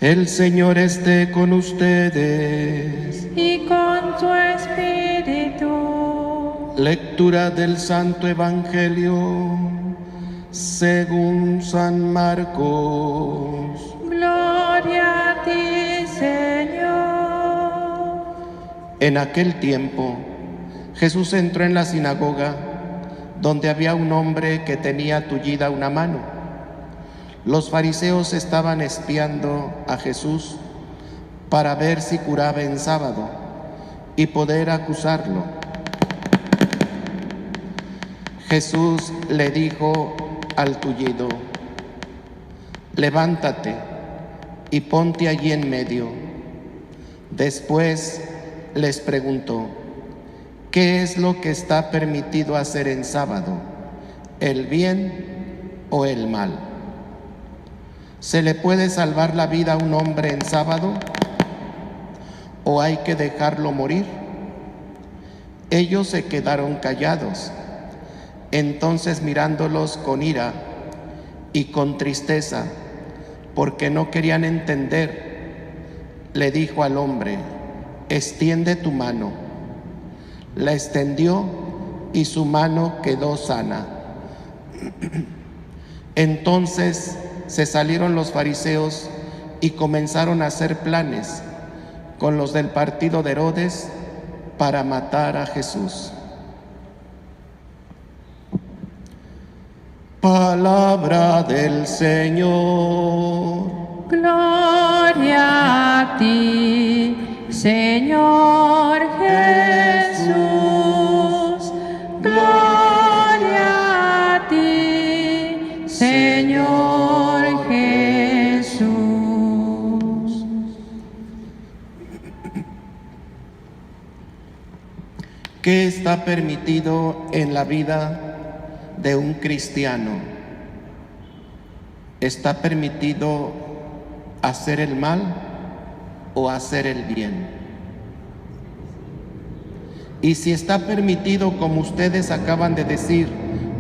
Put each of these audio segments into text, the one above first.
El Señor esté con ustedes. Y con tu espíritu. Lectura del Santo Evangelio según San Marcos. Gloria a ti, Señor. En aquel tiempo, Jesús entró en la sinagoga, donde había un hombre que tenía tullida una mano. Los fariseos estaban espiando a Jesús para ver si curaba en sábado y poder acusarlo. Jesús le dijo al tullido: levántate y ponte allí en medio. Después les preguntó: ¿qué es lo que está permitido hacer en sábado? ¿El bien o el mal? ¿Se le puede salvar la vida a un hombre en sábado? ¿O hay que dejarlo morir? Ellos se quedaron callados. Entonces, mirándolos con ira y con tristeza, porque no querían entender, le dijo al hombre: extiende tu mano. La extendió y su mano quedó sana. Entonces se salieron los fariseos y comenzaron a hacer planes con los del partido de Herodes para matar a Jesús. Palabra del Señor. Gloria a ti, Señor Jesús. Gloria a ti, Señor Jesús. ¿Qué está permitido en la vida de un cristiano? ¿Está permitido hacer el mal o hacer el bien? Y si está permitido, como ustedes acaban de decir,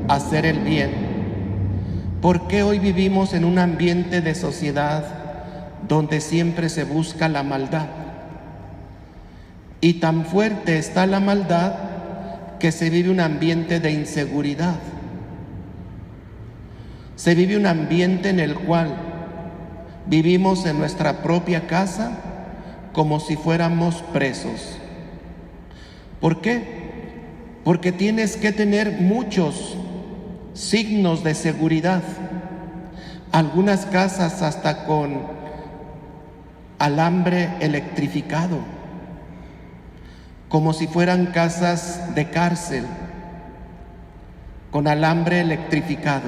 hacer el bien, ¿por qué hoy vivimos en un ambiente de sociedad donde siempre se busca la maldad? Y tan fuerte está la maldad que se vive un ambiente de inseguridad. Se vive un ambiente en el cual vivimos en nuestra propia casa como si fuéramos presos. ¿Por qué? Porque tienes que tener muchos signos de seguridad. Algunas casas hasta con alambre electrificado, como si fueran casas de cárcel, con alambre electrificado.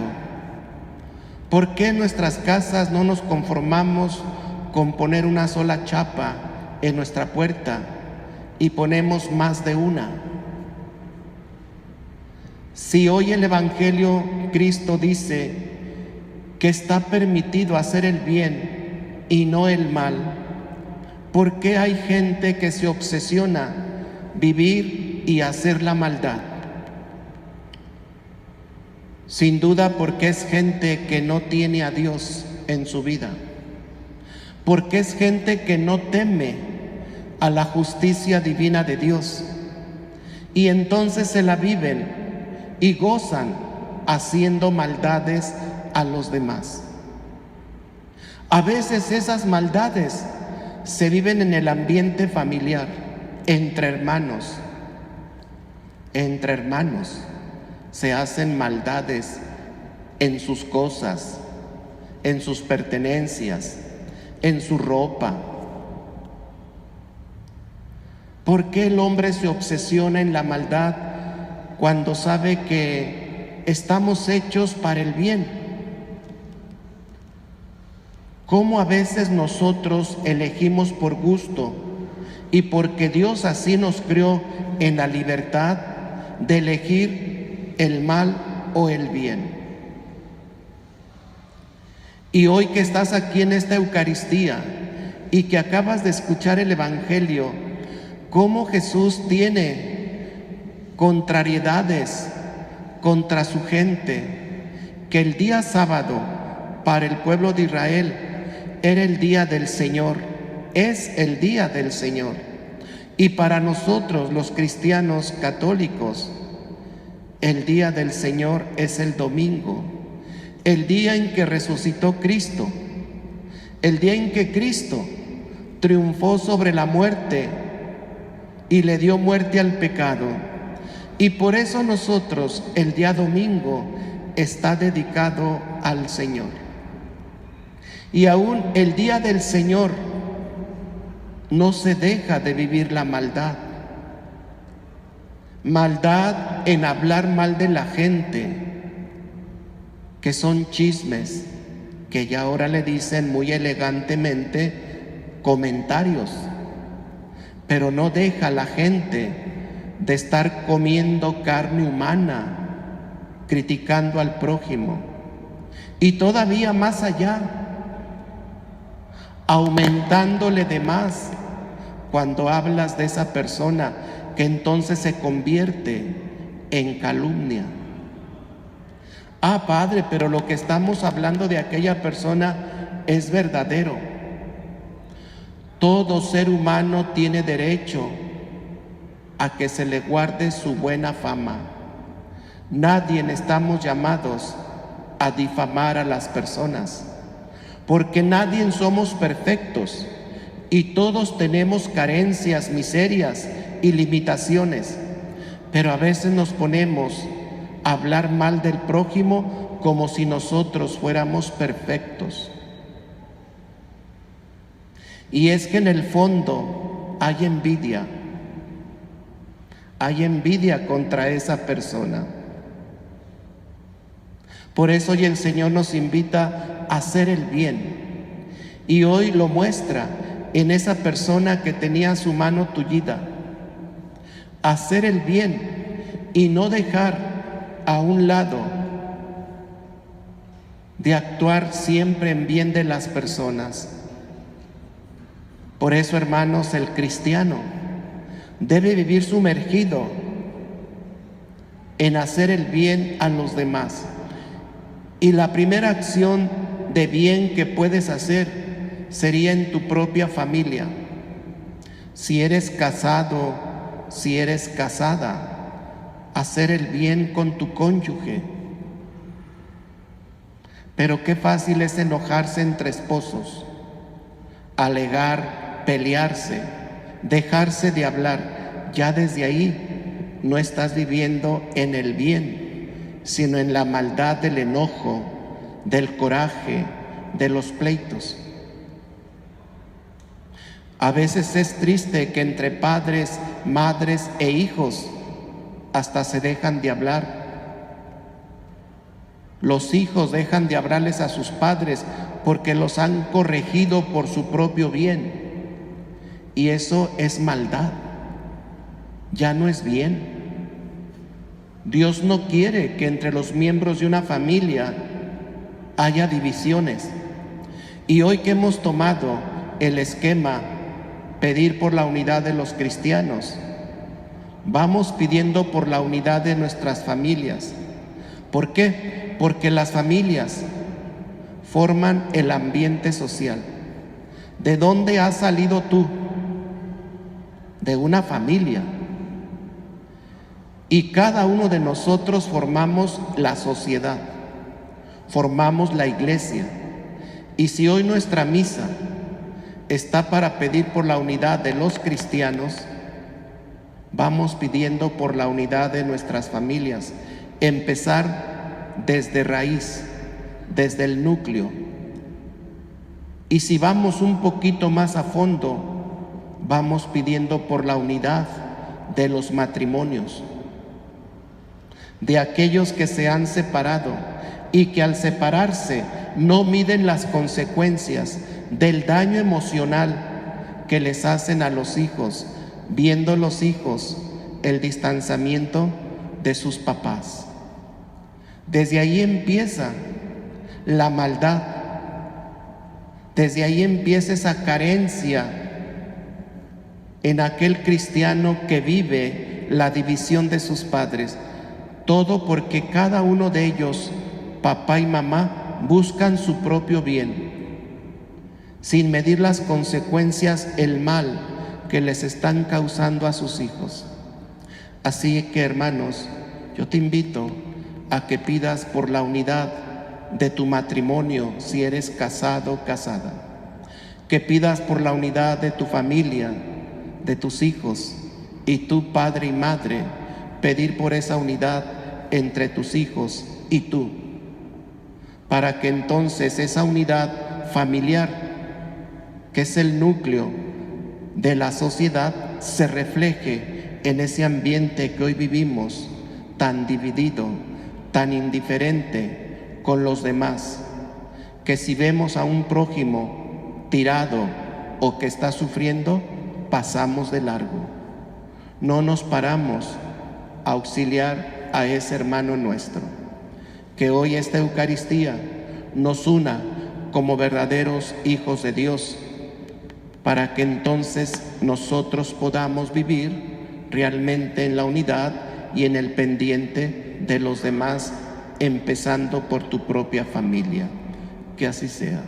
¿Por qué en nuestras casas no nos conformamos con poner una sola chapa en nuestra puerta y ponemos más de una? Si hoy el Evangelio Cristo dice que está permitido hacer el bien y no el mal, ¿por qué hay gente que se obsesiona vivir y hacer la maldad? Sin duda porque es gente que no tiene a Dios en su vida, porque es gente que no teme a la justicia divina de Dios, y entonces se la viven y gozan haciendo maldades a los demás. A veces esas maldades se viven en el ambiente familiar, entre hermanos. Entre hermanos se hacen maldades en sus cosas, en sus pertenencias, en su ropa. ¿Por qué el hombre se obsesiona en la maldad cuando sabe que estamos hechos para el bien? ¿Cómo a veces nosotros elegimos por gusto y porque Dios así nos creó en la libertad de elegir el mal o el bien? Y hoy que estás aquí en esta Eucaristía y que acabas de escuchar el Evangelio, cómo Jesús tiene contrariedades contra su gente, que el día sábado para el pueblo de Israel era el día del Señor, es el día del Señor. Y para nosotros los cristianos católicos, el día del Señor es el domingo, el día en que resucitó Cristo, el día en que Cristo triunfó sobre la muerte y le dio muerte al pecado. Y por eso nosotros el día domingo está dedicado al Señor. Y aún el día del Señor no se deja de vivir la maldad. Maldad en hablar mal de la gente, que son chismes, que ya ahora le dicen muy elegantemente comentarios, pero no deja la gente de estar comiendo carne humana, criticando al prójimo, y todavía más allá, aumentándole de más cuando hablas de esa persona, que entonces se convierte en calumnia. Ah, Padre, pero lo que estamos hablando de aquella persona es verdadero. Todo ser humano tiene derecho a que se le guarde su buena fama. Nadie estamos llamados a difamar a las personas, porque nadie somos perfectos y todos tenemos carencias, miserias y limitaciones, pero a veces nos ponemos a hablar mal del prójimo como si nosotros fuéramos perfectos. Y es que en el fondo hay envidia contra esa persona. Por eso hoy el Señor nos invita a hacer el bien, y hoy lo muestra en esa persona que tenía su mano tullida. Hacer el bien y no dejar a un lado de actuar siempre en bien de las personas. Por eso, hermanos, el cristiano debe vivir sumergido en hacer el bien a los demás. Y la primera acción de bien que puedes hacer sería en tu propia familia. Si eres casado, si eres casada, hacer el bien con tu cónyuge. Pero qué fácil es enojarse entre esposos, alegar, pelearse, dejarse de hablar. Ya desde ahí no estás viviendo en el bien, sino en la maldad del enojo, del coraje, de los pleitos. A veces es triste que entre padres, madres e hijos hasta se dejan de hablar. Los hijos dejan de hablarles a sus padres porque los han corregido por su propio bien. Y eso es maldad, ya no es bien. Dios no quiere que entre los miembros de una familia haya divisiones. Y hoy que hemos tomado el esquema pedir por la unidad de los cristianos, vamos pidiendo por la unidad de nuestras familias. ¿Por qué? Porque las familias forman el ambiente social. ¿De dónde has salido tú? De una familia. Y cada uno de nosotros formamos la sociedad, formamos la iglesia. Y si hoy nuestra misa está para pedir por la unidad de los cristianos, vamos pidiendo por la unidad de nuestras familias, empezar desde raíz, desde el núcleo. Y si vamos un poquito más a fondo, vamos pidiendo por la unidad de los matrimonios, de aquellos que se han separado y que al separarse no miden las consecuencias del daño emocional que les hacen a los hijos, viendo los hijos el distanciamiento de sus papás. Desde ahí empieza la maldad, desde ahí empieza esa carencia en aquel cristiano que vive la división de sus padres. Todo porque cada uno de ellos, papá y mamá, buscan su propio bien. sin medir las consecuencias, el mal que les están causando a sus hijos. Así que, hermanos, yo te invito a que pidas por la unidad de tu matrimonio si eres casado o casada, que pidas por la unidad de tu familia, de tus hijos, y tú, padre y madre, pedir por esa unidad entre tus hijos y tú, para que entonces esa unidad familiar, que es el núcleo de la sociedad, se refleje en ese ambiente que hoy vivimos, tan dividido, tan indiferente con los demás, que si vemos a un prójimo tirado o que está sufriendo, pasamos de largo. No nos paramos a auxiliar a ese hermano nuestro. Que hoy esta Eucaristía nos una como verdaderos hijos de Dios, para que entonces nosotros podamos vivir realmente en la unidad y en el pendiente de los demás, empezando por tu propia familia. Que así sea.